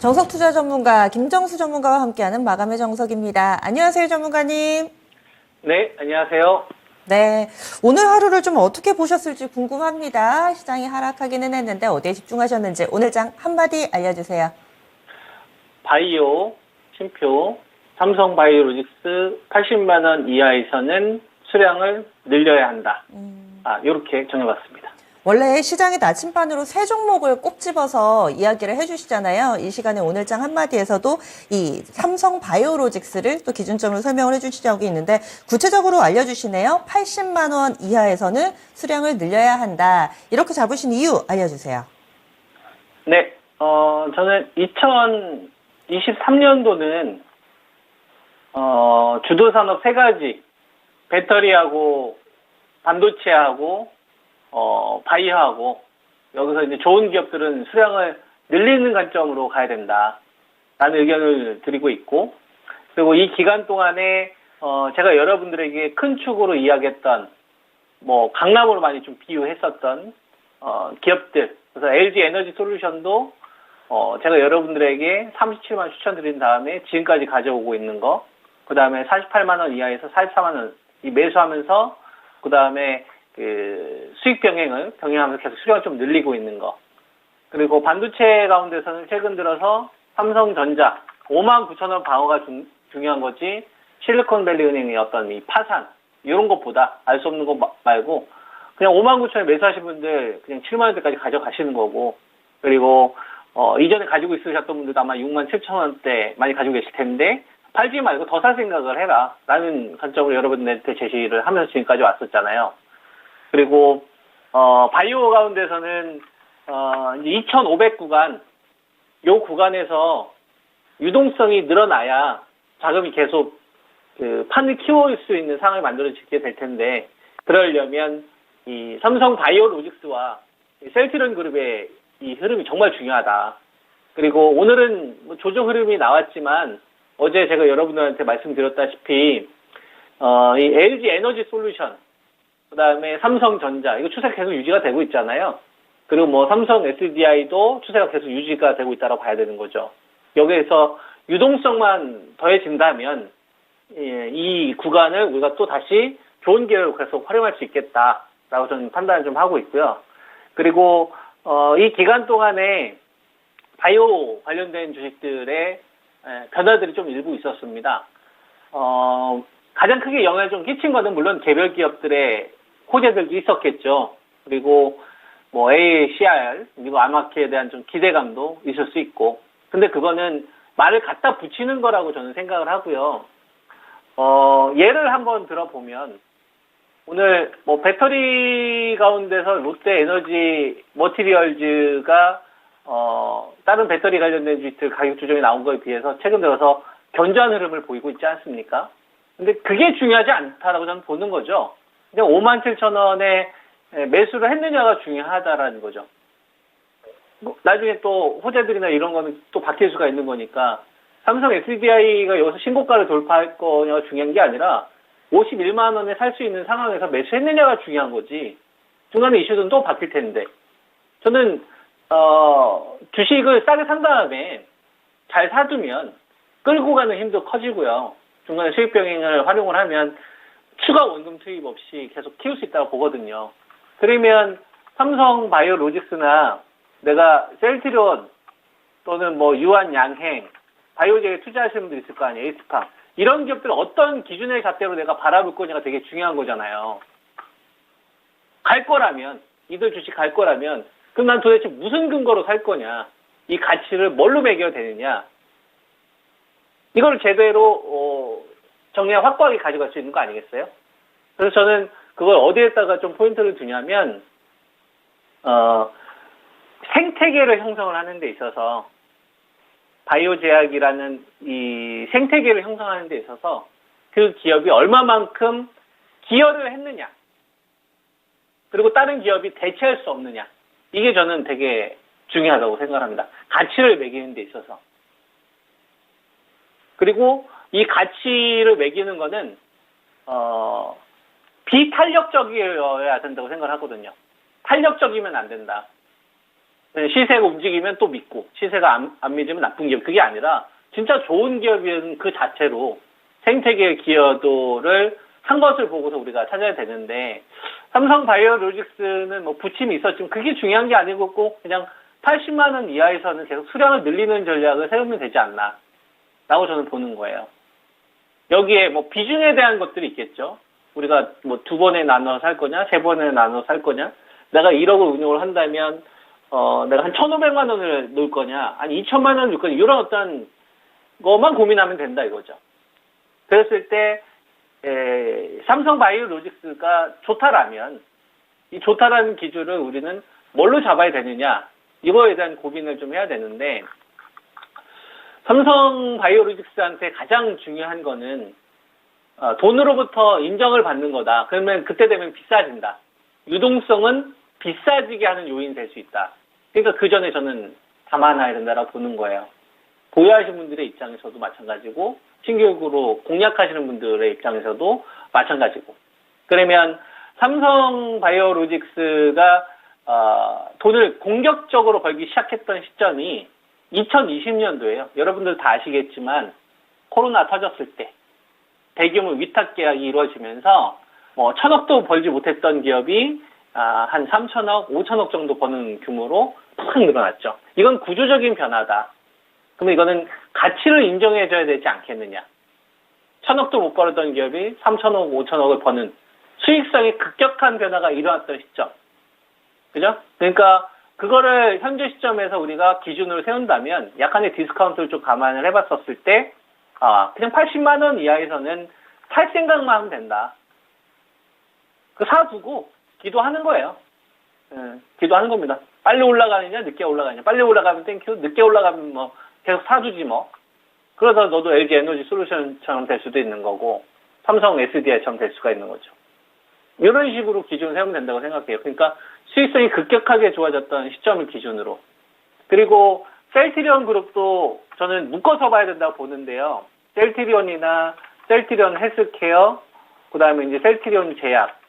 정석투자 전문가 김정수 전문가와 함께하는 마감의 정석입니다. 안녕하세요, 전문가님. 네, 안녕하세요. 네, 오늘 하루를 좀 어떻게 보셨을지 궁금합니다. 시장이 하락하기는 했는데 어디에 집중하셨는지 오늘 장 한마디 알려주세요. 바이오, 쉼표, 삼성바이오로직스 80만 원 이하에서는 수량을 늘려야 한다. 이렇게 정해봤습니다. 원래 시장의 나침반으로 세 종목을 꼭 집어서 이야기를 해주시잖아요. 이 시간에 오늘 장 한마디에서도 이 삼성바이오로직스를 또 기준점으로 설명을 해주시자고 있는데 구체적으로 알려주시네요. 80만 원 이하에서는 수량을 늘려야 한다. 이렇게 잡으신 이유 알려주세요. 네, 저는 2023년도는 주도 산업 세 가지, 배터리하고 반도체하고 바이오하고 여기서 이제 좋은 기업들은 수량을 늘리는 관점으로 가야 된다라는 의견을 드리고 있고, 그리고 이 기간 동안에 제가 여러분들에게 큰 축으로 이야기했던 뭐 강남으로 많이 좀 비유했었던 기업들, 그래서 LG 에너지 솔루션도 제가 여러분들에게 37만 추천드린 다음에 지금까지 가져오고 있는 거, 그 다음에 48만 원 이하에서 44만 원 매수하면서 그 다음에 수익 병행하면서 계속 수량을 좀 늘리고 있는 거. 그리고 반도체 가운데서는 최근 들어서 삼성전자 59,000원 방어가 중요한 거지, 실리콘밸리 은행의 어떤 이 파산 이런 것보다 알 수 없는 거 말고 그냥 59,000원에 매수하신 분들 그냥 7만 원대까지 가져가시는 거고, 그리고 이전에 가지고 있으셨던 분들도 아마 67,000원대 많이 가지고 계실 텐데 팔지 말고 더 살 생각을 해라 라는 관점으로 여러분들한테 제시를 하면서 지금까지 왔었잖아요. 그리고 바이오 가운데서는 2,500 구간, 요 구간에서 유동성이 늘어나야 자금이 계속 판을 키워올 수 있는 상황이 만들어지게 될 텐데, 그러려면 이 삼성 바이오로직스와 셀트리온 그룹의 이 흐름이 정말 중요하다. 그리고 오늘은 뭐 조정 흐름이 나왔지만 어제 제가 여러분들한테 말씀드렸다시피 이 LG 에너지 솔루션, 그 다음에 삼성전자, 이거 추세가 계속 유지가 되고 있잖아요. 그리고 뭐 삼성 SDI도 추세가 계속 유지가 되고 있다고 봐야 되는 거죠. 여기에서 유동성만 더해진다면 이 구간을 우리가 또 다시 좋은 기회로 계속 활용할 수 있겠다라고 저는 판단을 좀 하고 있고요. 그리고 이 기간 동안에 바이오 관련된 주식들의 변화들이 좀 일부 있었습니다. 가장 크게 영향을 좀 끼친 거는 물론 개별 기업들의 호재들도 있었겠죠. 그리고 뭐 AACR, 그리고 아마키에 대한 좀 기대감도 있을 수 있고, 근데 그거는 말을 갖다 붙이는 거라고 저는 생각을 하고요. 예를 한번 들어보면 오늘 뭐 배터리 가운데서 롯데 에너지 머티리얼즈가 다른 배터리 관련된 주식들 가격 조정이 나온 거에 비해서 최근 들어서 견조한 흐름을 보이고 있지 않습니까? 근데 그게 중요하지 않다라고 저는 보는 거죠. 그냥 57,000원에 매수를 했느냐가 중요하다라는 거죠. 뭐 나중에 또 호재들이나 이런 거는 또 바뀔 수가 있는 거니까 삼성 SDI가 여기서 신고가를 돌파할 거냐가 중요한 게 아니라 51만 원에 살 수 있는 상황에서 매수했느냐가 중요한 거지, 중간에 이슈는 또 바뀔 텐데, 저는 주식을 싸게 산 다음에 잘 사두면 끌고 가는 힘도 커지고요. 중간에 수익 병행을 활용을 하면 추가 원금 투입 없이 계속 키울 수 있다고 보거든요. 그러면 삼성 바이오로직스나 내가 셀트리온 또는 뭐 유한 양행, 바이오제에 투자하시는 분들 있을 거 아니에요. 에이스팜. 이런 기업들 어떤 기준의 잣대로 내가 바라볼 거냐가 되게 중요한 거잖아요. 갈 거라면, 이들 주식 갈 거라면, 그럼 난 도대체 무슨 근거로 살 거냐, 이 가치를 뭘로 매겨야 되느냐, 이걸 제대로 정리하고 확고하게 가져갈 수 있는 거 아니겠어요? 그래서 저는 그걸 어디에다가 좀 포인트를 두냐면 생태계를 형성을 하는 데 있어서, 바이오 제약이라는 이 생태계를 형성하는 데 있어서 그 기업이 얼마만큼 기여를 했느냐, 그리고 다른 기업이 대체할 수 없느냐, 이게 저는 되게 중요하다고 생각합니다. 가치를 매기는 데 있어서. 그리고 이 가치를 매기는 거는 비탄력적이어야 된다고 생각을 하거든요. 탄력적이면 안 된다. 시세가 움직이면 또 믿고 시세가 안 믿으면 나쁜 기업. 그게 아니라 진짜 좋은 기업은 그 자체로 생태계 기여도를 한 것을 보고서 우리가 찾아야 되는데 삼성바이오로직스는 뭐 부침이 있었지만 그게 중요한 게 아니고 꼭 그냥 80만 원 이하에서는 계속 수량을 늘리는 전략을 세우면 되지 않나 라고 저는 보는 거예요. 여기에 뭐 비중에 대한 것들이 있겠죠. 우리가 뭐 2번에 나눠 살 거냐 3번에 나눠 살 거냐, 내가 1억을 운용을 한다면 내가 한 1,500만 원을 넣을 거냐 아니 2천만 원을 넣을 거냐, 이런 어떤 것만 고민하면 된다 이거죠. 그랬을 때 삼성바이오로직스가 좋다라면 이 좋다라는 기준을 우리는 뭘로 잡아야 되느냐, 이거에 대한 고민을 좀 해야 되는데, 삼성바이오로직스한테 가장 중요한 거는 돈으로부터 인정을 받는 거다. 그러면 그때 되면 비싸진다. 유동성은 비싸지게 하는 요인이 될 수 있다. 그러니까 그 전에 저는 감안해야 된다라고 보는 거예요. 보유하시는 분들의 입장에서도 마찬가지고 신규로 공략하시는 분들의 입장에서도 마찬가지고. 그러면 삼성바이오로직스가 돈을 공격적으로 벌기 시작했던 시점이 2020년도예요. 여러분들 다 아시겠지만 코로나 터졌을 때 대규모 위탁 계약이 이루어지면서 뭐 1,000억도 벌지 못했던 기업이 한 3천억, 5천억 정도 버는 규모로 팍 늘어났죠. 이건 구조적인 변화다. 그러면 이거는 가치를 인정해줘야 되지 않겠느냐. 1,000억도 못 벌었던 기업이 3천억, 5천억을 버는 수익성의 급격한 변화가 일어났던 시점. 그죠? 그러니까 그거를 현재 시점에서 우리가 기준으로 세운다면 약간의 디스카운트를 좀 감안을 해봤었을 때 그냥 80만 원 이하에서는 살 생각만 하면 된다. 그 사두고 기도하는 거예요. 기도하는 겁니다. 빨리 올라가느냐 늦게 올라가느냐. 빨리 올라가면 땡큐, 늦게 올라가면 뭐 계속 사두지 뭐. 그러다 너도 LG 에너지 솔루션처럼 될 수도 있는 거고 삼성 SDI처럼 될 수가 있는 거죠. 이런 식으로 기준을 세우면 된다고 생각해요. 그러니까 수익성이 급격하게 좋아졌던 시점을 기준으로. 그리고 셀트리온 그룹도 저는 묶어서 봐야 된다고 보는데요. 셀트리온이나 셀트리온 헬스케어, 그 다음에 이제 셀트리온 제약.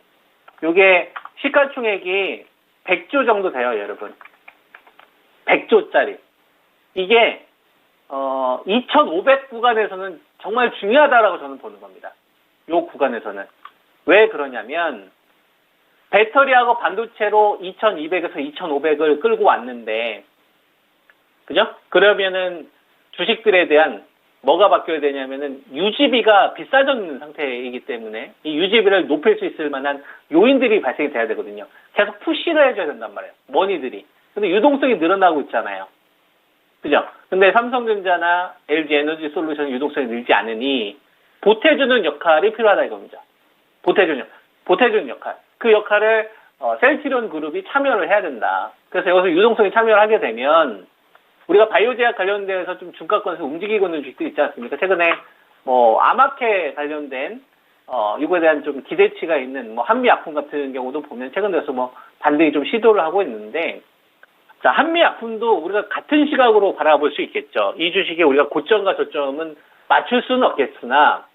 요게 시가총액이 100조 정도 돼요, 여러분. 100조짜리. 이게 2,500 구간에서는 정말 중요하다라고 저는 보는 겁니다. 요 구간에서는. 왜 그러냐면 배터리하고 반도체로 2,200에서 2,500을 끌고 왔는데, 그죠? 그러면은 주식들에 대한 뭐가 바뀌어야 되냐면은 유지비가 비싸졌는 상태이기 때문에 이 유지비를 높일 수 있을 만한 요인들이 발생이 돼야 되거든요. 계속 푸시를 해줘야 된단 말이에요. 머니들이. 근데 유동성이 늘어나고 있잖아요. 그죠? 근데 삼성전자나 LG 에너지 솔루션 유동성이 늘지 않으니 보태주는 역할이 필요하다 이겁니다. 보태주는 역할. 그 역할을 셀트리온 그룹이 참여를 해야 된다. 그래서 여기서 유동성이 참여를 하게 되면 우리가 바이오제약 관련돼서 좀 중가권에서 움직이고 있는 주식도 있지 않습니까? 최근에 뭐 아마케 관련된 이거에 대한 좀 기대치가 있는 뭐 한미약품 같은 경우도 보면 최근 들어서 뭐 반등이 좀 시도를 하고 있는데, 자, 한미약품도 우리가 같은 시각으로 바라볼 수 있겠죠. 이 주식에 우리가 고점과 저점은 맞출 수는 없겠으나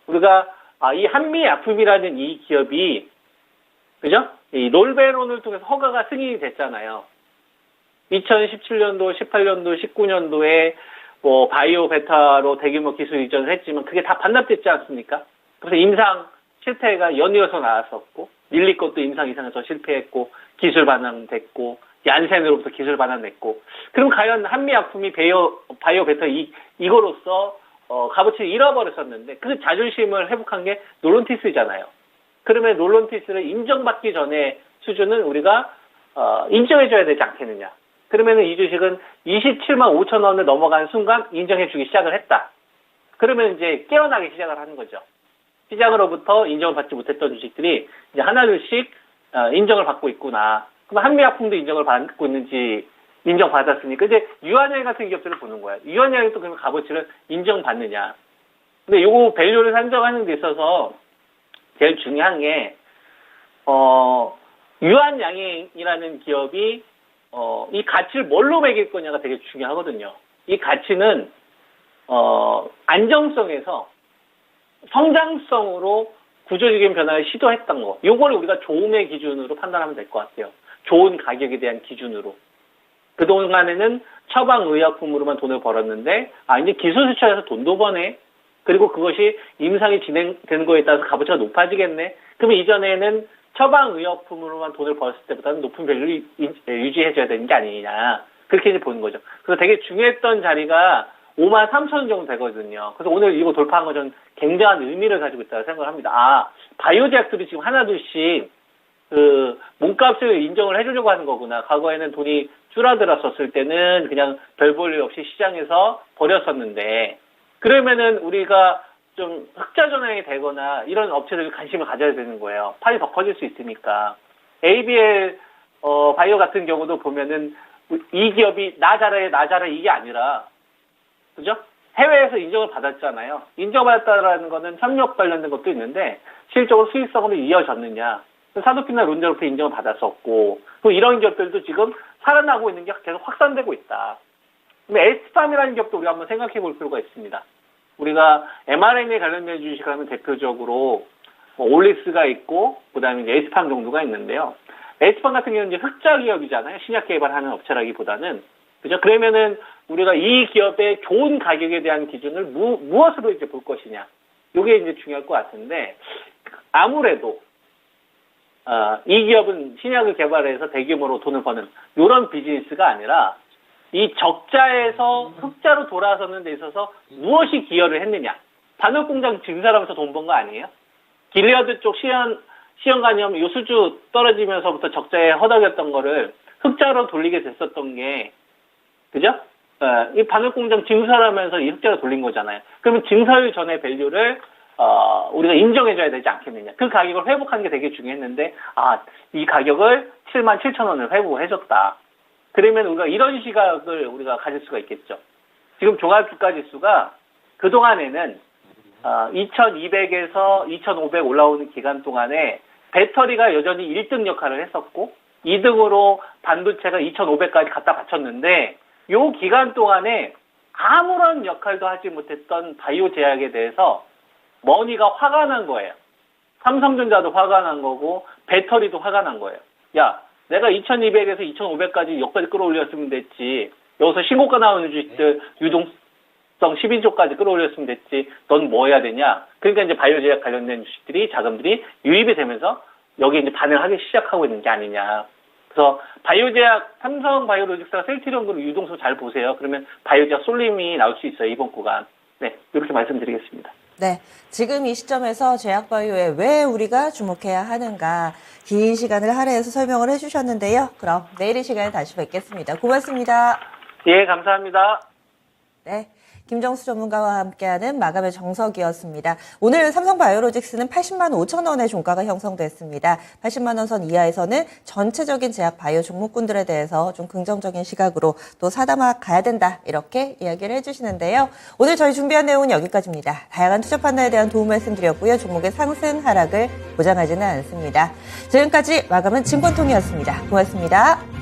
우리가 이 한미약품이라는 이 기업이, 그죠? 이 롤베론을 통해서 허가가 승인이 됐잖아요. 2017년도, 18년도, 19년도에 뭐 바이오 베타로 대규모 기술 이전을 했지만 그게 다 반납됐지 않습니까? 그래서 임상 실패가 연이어서 나왔었고, 릴리 것도 임상 이상에서 실패했고, 기술 반환됐고, 얀센으로부터 기술 반환됐고, 그럼 과연 한미약품이 바이오 베타 이거로서 값어치를 잃어버렸었는데 그 자존심을 회복한 게 노론티스잖아요. 그러면 노론티스를 인정받기 전에 수준은 우리가 인정해줘야 되지 않겠느냐. 그러면 이 주식은 27만 5천 원을 넘어가는 순간 인정해주기 시작을 했다. 그러면 이제 깨어나기 시작을 하는 거죠. 시장으로부터 인정을 받지 못했던 주식들이 이제 하나둘씩 인정을 받고 있구나. 그럼 한미약품도 인정을 받고 있는지 인정받았으니까 이제 유한양행 같은 기업들을 보는 거야. 유한양행도 그러면 값어치를 인정받느냐. 근데 요거 밸류를 산정하는 데 있어서 제일 중요한 게 유한양행이라는 기업이 이 가치를 뭘로 매길 거냐가 되게 중요하거든요. 이 가치는 안정성에서 성장성으로 구조적인 변화를 시도했던 거. 요걸 우리가 좋음의 기준으로 판단하면 될 것 같아요. 좋은 가격에 대한 기준으로. 그동안에는 처방의약품으로만 돈을 벌었는데 이제 기술 수출해서 돈도 버네. 그리고 그것이 임상이 진행되는 거에 따라서 값어치가 높아지겠네. 그러면 이전에는 처방의약품으로만 돈을 벌었을 때보다는 높은 밸류를 유지해줘야 되는 게 아니냐. 그렇게 이제 보는 거죠. 그래서 되게 중요했던 자리가 53,000원 정도 되거든요. 그래서 오늘 이거 돌파한 건 저는 굉장한 의미를 가지고 있다고 생각을 합니다. 바이오제약들이 지금 하나둘씩 그 몸값을 인정을 해주려고 하는 거구나. 과거에는 돈이 줄어들었었을 때는 그냥 별 볼 일 없이 시장에서 버렸었는데, 그러면은 우리가 좀 흑자 전환이 되거나 이런 업체들 관심을 가져야 되는 거예요. 팔이 더 커질 수 있으니까. ABL 바이오 같은 경우도 보면은 이 기업이 나 잘해 이게 아니라, 그죠? 해외에서 인정을 받았잖아요. 인정받았다라는 거는 협력 관련된 것도 있는데 실적으로 수익성으로 이어졌느냐. 사도피나 론자로프 인정을 받았었고, 또 이런 기업들도 지금 살아나고 있는 게 계속 확산되고 있다. 근데 에스팜이라는 기업도 우리가 한번 생각해 볼 필요가 있습니다. 우리가 mRNA 관련된 주식을 하면 대표적으로 올리스가 있고, 그 다음에 이제 에스팜 정도가 있는데요. 에스팜 같은 경우는 이제 흑자 기업이잖아요. 신약 개발하는 업체라기보다는. 그죠? 그러면은 우리가 이 기업의 좋은 가격에 대한 기준을 무엇으로 이제 볼 것이냐. 이게 이제 중요할 것 같은데, 아무래도 이 기업은 신약을 개발해서 대규모로 돈을 버는 이런 비즈니스가 아니라 이 적자에서 흑자로 돌아서는 데 있어서 무엇이 기여를 했느냐. 반올공장 증설하면서 돈 번 거 아니에요? 길리어드 쪽 시연간염 요수주 떨어지면서부터 적자에 허덕였던 거를 흑자로 돌리게 됐었던 게, 그죠? 이 반올공장 증설하면서 이 흑자로 돌린 거잖아요. 그러면 증설 전의 밸류를 우리가 인정해줘야 되지 않겠느냐. 그 가격을 회복하는 게 되게 중요했는데, 이 가격을 77,000원을 회복해줬다. 그러면 우리가 이런 시각을 우리가 가질 수가 있겠죠. 지금 종합주가지수가 그동안에는 2200에서 2500 올라오는 기간 동안에 배터리가 여전히 1등 역할을 했었고, 2등으로 반도체가 2500까지 갖다 바쳤는데, 요 기간 동안에 아무런 역할도 하지 못했던 바이오 제약에 대해서 머니가 화가 난 거예요. 삼성전자도 화가 난 거고 배터리도 화가 난 거예요. 야, 내가 2200에서 2500까지 여기까지 끌어올렸으면 됐지. 여기서 신고가 나오는 주식들 유동성 10인조까지 끌어올렸으면 됐지. 넌 뭐 해야 되냐? 그러니까 이제 바이오 제약 관련된 주식들이 자금들이 유입이 되면서 여기 이제 반응하기 시작하고 있는 게 아니냐. 그래서 바이오제약, 삼성 바이오로직스가 셀트리온으로 유동성 잘 보세요. 그러면 바이오제약 쏠림이 나올 수 있어요, 이번 구간. 네, 이렇게 말씀드리겠습니다. 네, 지금 이 시점에서 제약바이오에 왜 우리가 주목해야 하는가 긴 시간을 할애해서 설명을 해주셨는데요. 그럼 내일 이 시간에 다시 뵙겠습니다. 고맙습니다. 예, 감사합니다. 네. 김정수 전문가와 함께하는 마감의 정석이었습니다. 오늘 삼성바이오로직스는 80만 5천 원의 종가가 형성됐습니다. 80만 원 선 이하에서는 전체적인 제약 바이오 종목군들에 대해서 좀 긍정적인 시각으로 또 사담아 가야 된다 이렇게 이야기를 해주시는데요. 오늘 저희 준비한 내용은 여기까지입니다. 다양한 투자 판단에 대한 도움 말씀드렸고요. 종목의 상승 하락을 보장하지는 않습니다. 지금까지 마감은 증권통이었습니다. 고맙습니다.